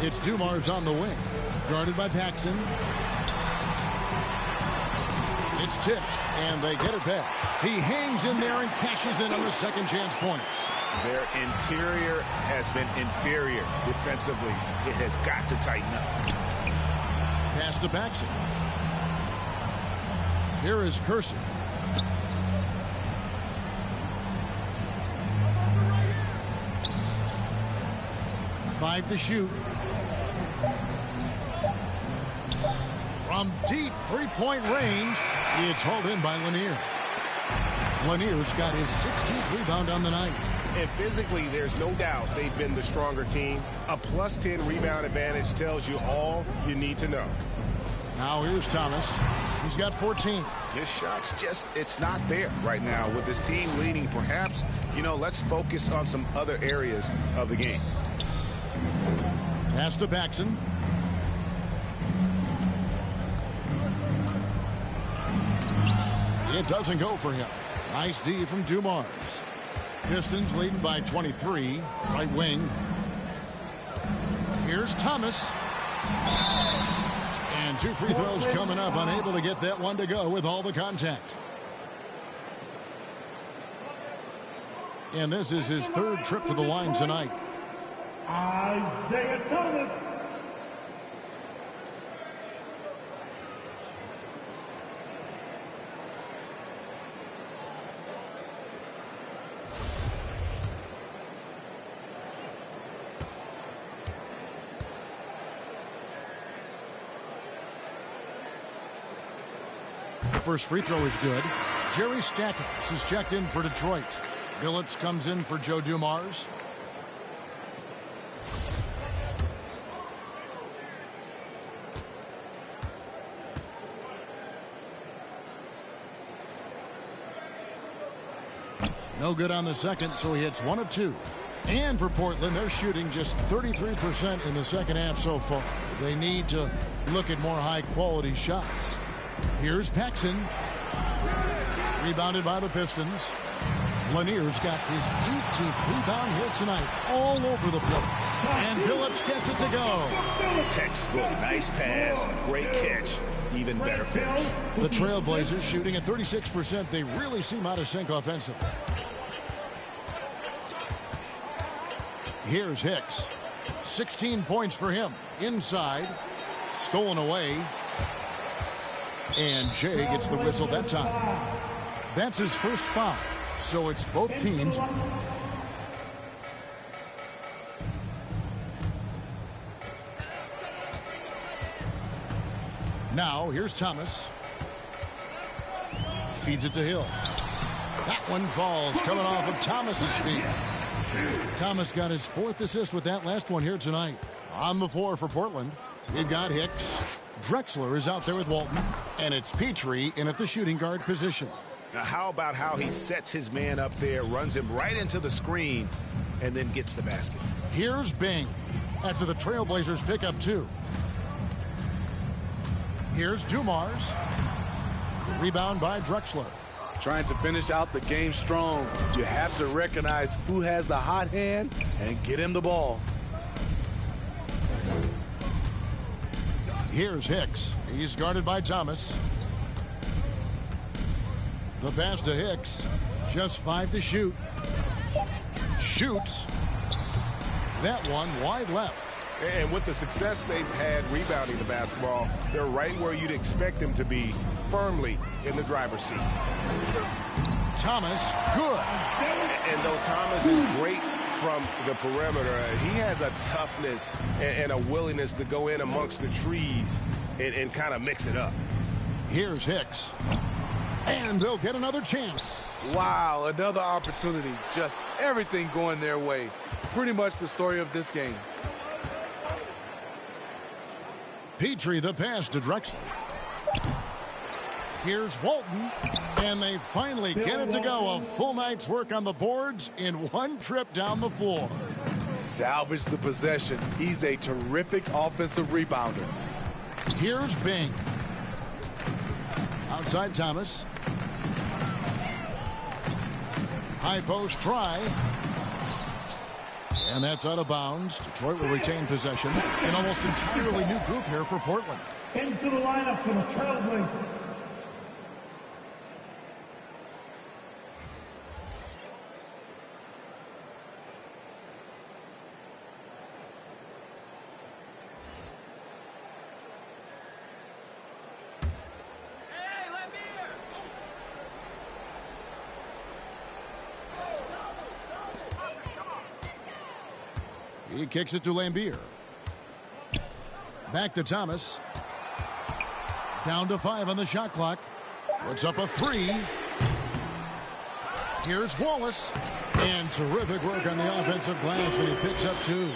It's Dumars on the wing. Guarded by Paxson. It's tipped, and they get it back. He hangs in there and cashes in on the second chance points. Their interior has been inferior defensively. It has got to tighten up. Pass to Paxson. Here is Kersey. Five to shoot. From deep three-point range, it's hauled in by Lanier. Lanier's got his 16th rebound on the night. And physically, there's no doubt they've been the stronger team. A plus 10 rebound advantage tells you all you need to know. Now here's Thomas. He's got 14. His shot's just, it's not there right now. With his team leading, perhaps, let's focus on some other areas of the game. Pass to Paxson. It doesn't go for him. Nice D from Dumars. Pistons leading by 23. Right wing. Here's Thomas. And two free throws coming up. Unable to get that one to go with all the contact. And this is his third trip to the line tonight. Isaiah Thomas. The first free throw is good. Jerry Stackhouse is checked in for Detroit. Billups comes in for Joe Dumars. No good on the second, so he hits 1 of 2. And for Portland, they're shooting just 33% in the second half so far. They need to look at more high-quality shots. Here's Paxson. Rebounded by the Pistons. Lanier's got his 18th rebound here tonight. All over the place. And Billups gets it to go. Textbook. Nice pass. Great catch. Even better finish. The Trailblazers shooting at 36%. They really seem out of sync offensively. Here's Hicks. 16 points for him. Inside. Stolen away. And Jay gets the whistle that time. That's his first foul. So it's both teams. Now, here's Thomas. Feeds it to Hill. That one falls, coming off of Thomas's feet. Thomas got his 4th assist with that last one here tonight. On the floor for Portland, we've got Hicks. Drexler is out there with Walton. And it's Petrie in at the shooting guard position. Now, how about how he sets his man up there, runs him right into the screen, and then gets the basket. Here's Bing after the Trailblazers pick up 2. Here's Dumars. Rebound by Drexler. Trying to finish out the game strong. You have to recognize who has the hot hand and get him the ball. Here's Hicks. He's guarded by Thomas. The pass to Hicks. Just 5 to shoot. Shoots. That one wide left. And with the success they've had rebounding the basketball, they're right where you'd expect them to be, firmly in the driver's seat. Thomas, good. And though Thomas is great from the perimeter, he has a toughness and a willingness to go in amongst the trees and kind of mix it up. Here's Hicks. And they'll get another chance. Wow, another opportunity. Just everything going their way. Pretty much the story of this game. Petrie the pass to Drexler. Here's Walton. And they finally get it to go. A full night's work on the boards in one trip down the floor. Salvage the possession. He's a terrific offensive rebounder. Here's Bing. Outside Thomas. High post try. And that's out of bounds. Detroit will retain possession. An almost entirely new group here for Portland. Into the lineup for the Trailblazers. He kicks it to Lambier. Back to Thomas. Down to 5 on the shot clock. Puts up a 3. Here's Wallace. And terrific work on the offensive glass, and he picks up 2.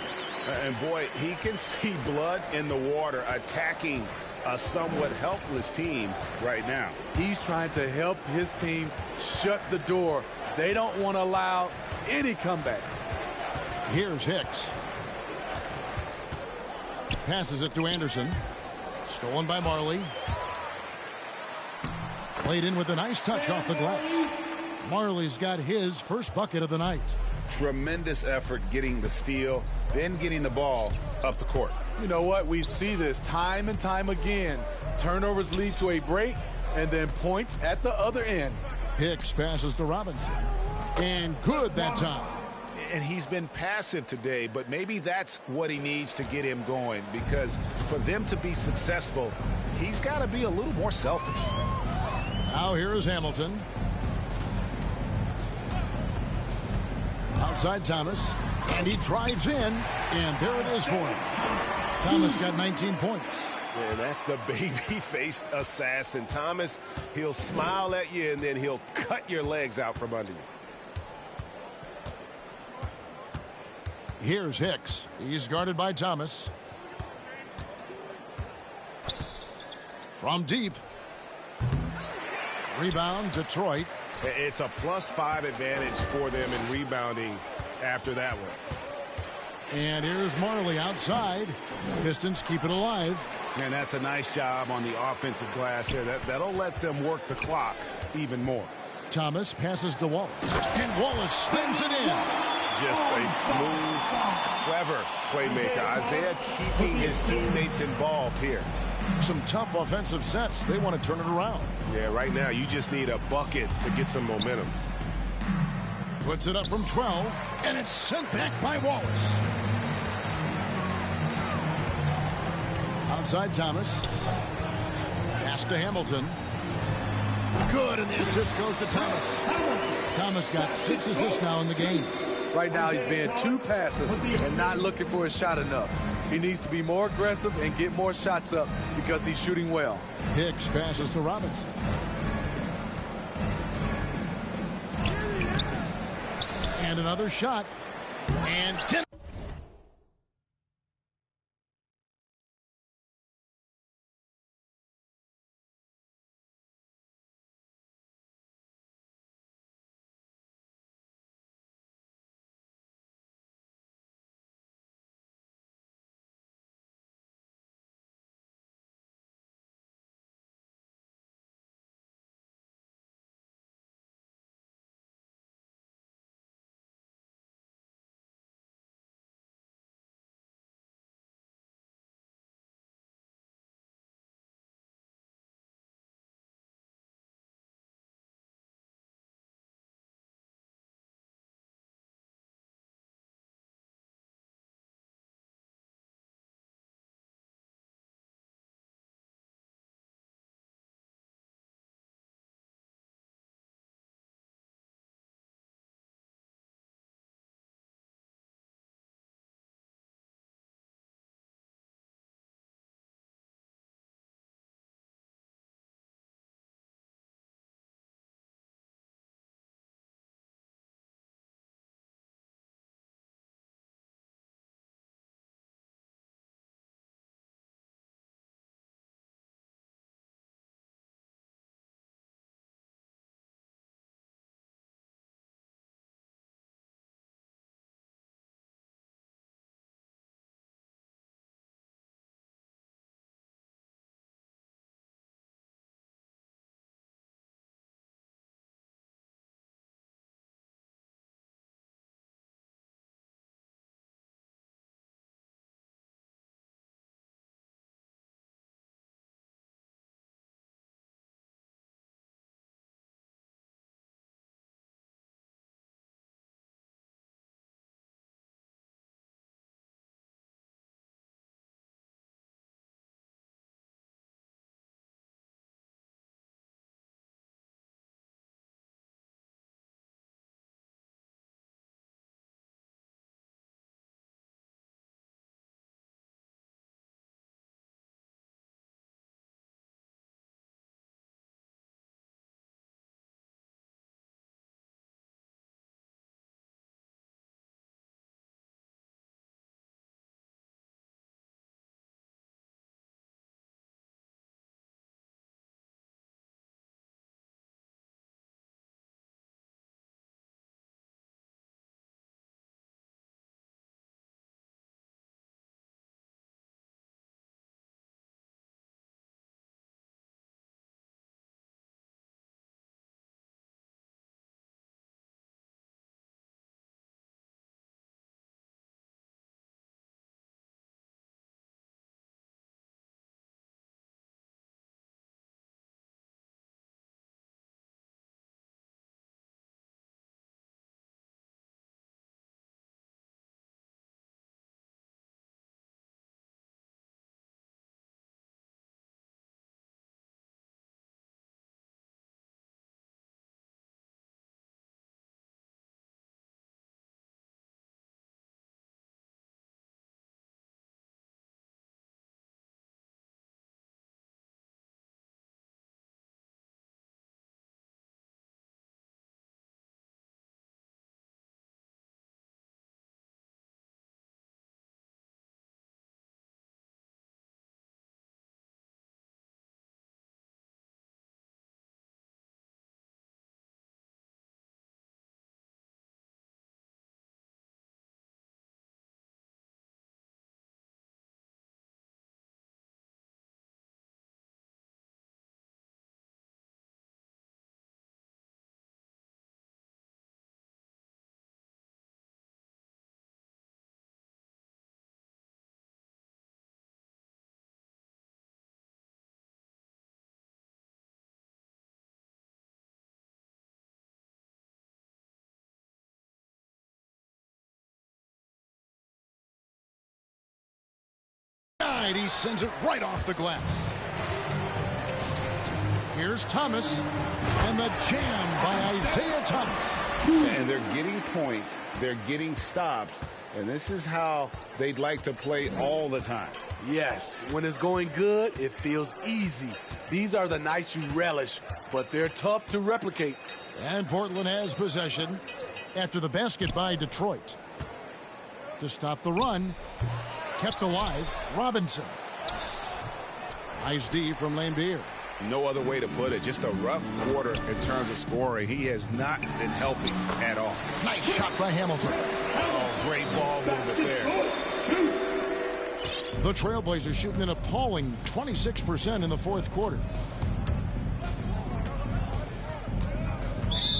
And boy, he can see blood in the water attacking a somewhat helpless team right now. He's trying to help his team shut the door. They don't want to allow any comebacks. Here's Hicks. Passes it to Anderson. Stolen by Marley. Played in with a nice touch off the glass. Marley's got his first bucket of the night. Tremendous effort getting the steal, then getting the ball up the court. You know what? We see this time and time again. Turnovers lead to a break, and then points at the other end. Hicks passes to Robinson. And good that time. And he's been passive today, but maybe that's what he needs to get him going, because for them to be successful, he's got to be a little more selfish. Now here is Hamilton. Outside Thomas, and he drives in, and there it is for him. Thomas got 19 points. And that's the baby-faced assassin. Thomas, he'll smile at you, and then he'll cut your legs out from under you. Here's Hicks. He's guarded by Thomas. From deep. Rebound, Detroit. It's a +5 advantage for them in rebounding after that one. And here's Marley outside. Pistons keep it alive. And that's a nice job on the offensive glass there. That'll let them work the clock even more. Thomas passes to Wallace. And Wallace slams it in. Just a smooth, clever playmaker. Isaiah keeping his teammates involved here. Some tough offensive sets. They want to turn it around. Yeah, right now you just need a bucket to get some momentum. Puts it up from 12, and it's sent back by Wallace. Outside Thomas. Pass to Hamilton. Good, and the assist goes to Thomas. Thomas got 6 assists now in the game. Right now he's being too passive and not looking for his shot enough. He needs to be more aggressive and get more shots up because he's shooting well. Hicks passes to Robinson. And another shot. And 10. Tonight he sends it right off the glass. Here's Thomas, and the jam by Isaiah Thomas. And they're getting points, they're getting stops, and this is how they'd like to play all the time. Yes, when it's going good, it feels easy. These are the nights you relish, but they're tough to replicate. And Portland has possession after the basket by Detroit. To stop the run, kept alive, Robinson. Nice D from Laimbeer. No other way to put it. Just a rough quarter in terms of scoring. He has not been helping at all. Nice shot by Hamilton. Oh, great ball movement there. The Trailblazers shooting an appalling 26% in the fourth quarter.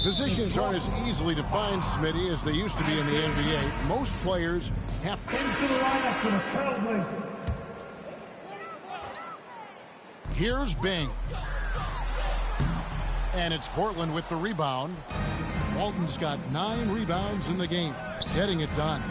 Positions aren't as easily defined, Smitty, as they used to be in the NBA. Most players have into the lineup for the Trailblazers. Here's Bing. And it's Portland with the rebound. Walton's got 9 rebounds in the game, getting it done.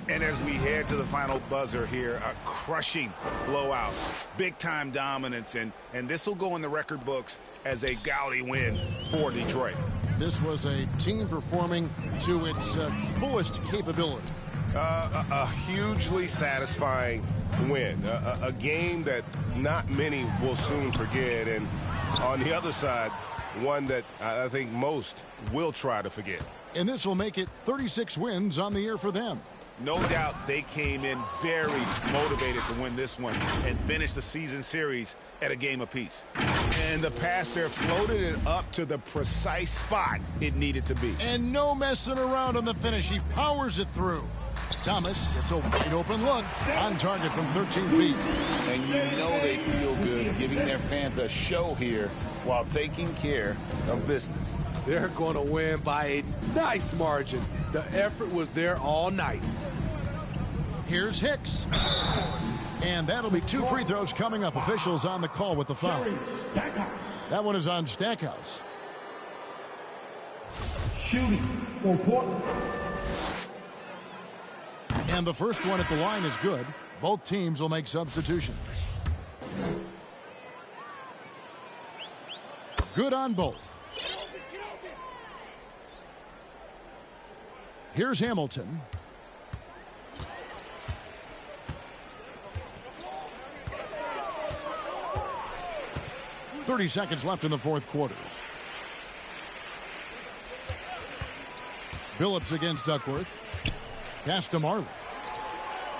And as we head to the final buzzer here, a crushing blowout, big-time dominance, and this will go in the record books as a gaudy win for Detroit. This was a team performing to its fullest capability. A hugely satisfying win, a game that not many will soon forget, and on the other side, one that I think most will try to forget. And this will make it 36 wins on the year for them. No doubt they came in very motivated to win this one and finish the season series at a game apiece. And the pass there floated it up to the precise spot it needed to be. And no messing around on the finish. He powers it through. Thomas gets a wide open look on target from 13 feet. And you know they feel good giving their fans a show here while taking care of business. They're going to win by a nice margin. The effort was there all night. Here's Hicks. And that'll be 2 free throws coming up. Officials on the call with the foul. That one is on Stackhouse. Shooting for Portland. And the first one at the line is good. Both teams will make substitutions. Good on both. Here's Hamilton. .30 seconds left in the fourth quarter. Billups against Duckworth. Pass to Marley.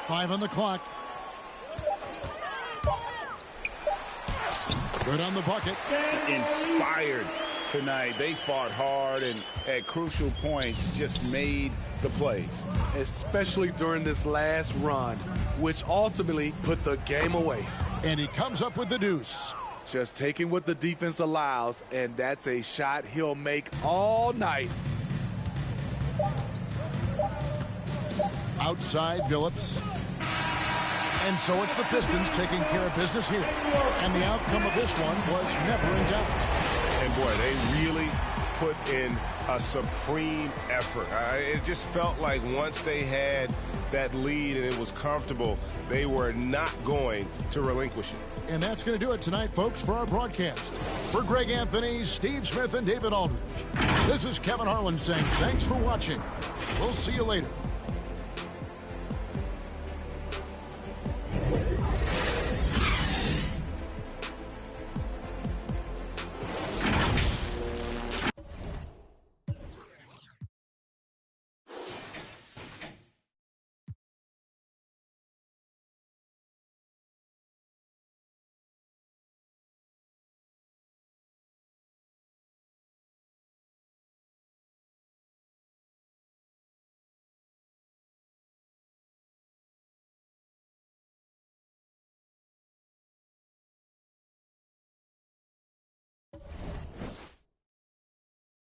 5 on the clock. Good on the bucket. Inspired tonight. They fought hard and at crucial points just made the plays. Especially during this last run, which ultimately put the game away. And he comes up with the deuce. Just taking what the defense allows, and that's a shot he'll make all night. Outside Billups. And so it's the Pistons taking care of business here. And the outcome of this one was never in doubt. And boy, they really put in a supreme effort. It just felt like once they had that lead and it was comfortable, they were not going to relinquish it. And that's going to do it tonight, folks, for our broadcast. For Greg Anthony, Steve Smith, and David Aldridge, this is Kevin Harlan saying thanks for watching. We'll see you later.